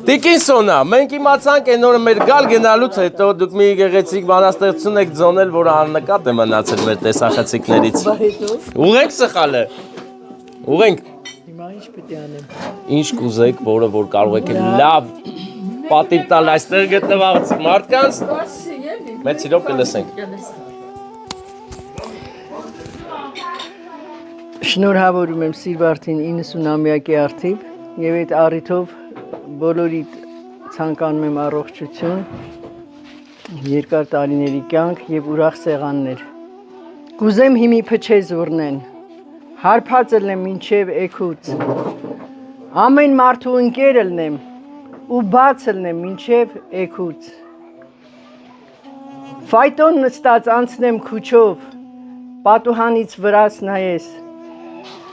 Տիկին Սոնա, մենք իմացանք այն օրը մեր գալ գնալուց հետո դուք մի գեղեցիկ բանաստեղծություն եք ձոնել, որը աննկատ է մնացել մեր տեսախցիկներից։ Ուղենք սխալը։ Ուղենք։ Հիմա ինչ պիտի անեմ։ Ինչ կուզեք, որը որ կարող եք լավ պատիվ տալ այստեղ գտնված մարդկանց։ Մեր սիրով կլսենք։ Շնորհավորում եմ Սիրվարդին 90-ամյակի արդիվ եւ այդ առիթով բոլորիդ ցանկանում եմ առողջություն, երկար տարիների կյանք եւ ուրախ սեղաններ։ Կուզեմ հիմի փչեզ ուրնեն, հարբած ելնեմ մինչեւ էքուց, ամեն մարդու ընկեր ելնեմ ու բաց ելնեմ մինչեւ էքուց։ Ֆայտոն նստած անցնեմ քուչով, պատուհանից վրաս նայես,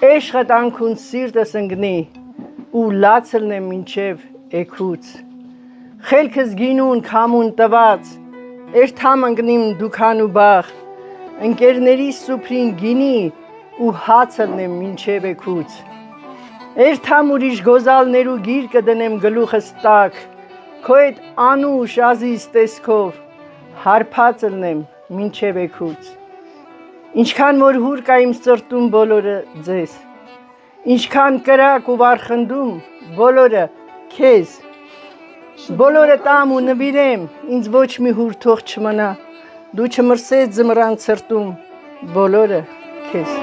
Էշխդ անքուն սիրտս ընգնի ու լաց ելնեմ մինչև էքուց։ Խելքս գինուն քամուն տված, երթամ ընգնիմ դուքան ու բախ, ընկերների սուպրին գինի ու հաց ելնեմ մինչև էքուց։ Երթամ ուրիշ գոզալներու գիր կդնեմ գլուխս տակ, քո այդ անուշ ազիզ տեսքով, հարբած ելնեմ մինչև էքուց։ Ինչքան որ հուր կա իմ սրտում բոլորը ձեզ, ինչքան կրակ ու վարխնդում բոլորը քեզ, բոլորը տամ ու նվիրեմ, ինձ ոչ մի հուր թող չմնա, դու չմրսես ձմռան սրտում բոլորը քեզ։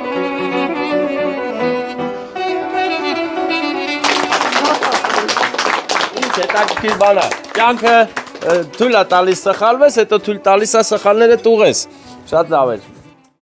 Ինչ հետաքրքիր բան է, կյանքը թույլ է տալիս սխալվես, հետո թույլ տալիս է սխալները տուղես, շատ լավ էր։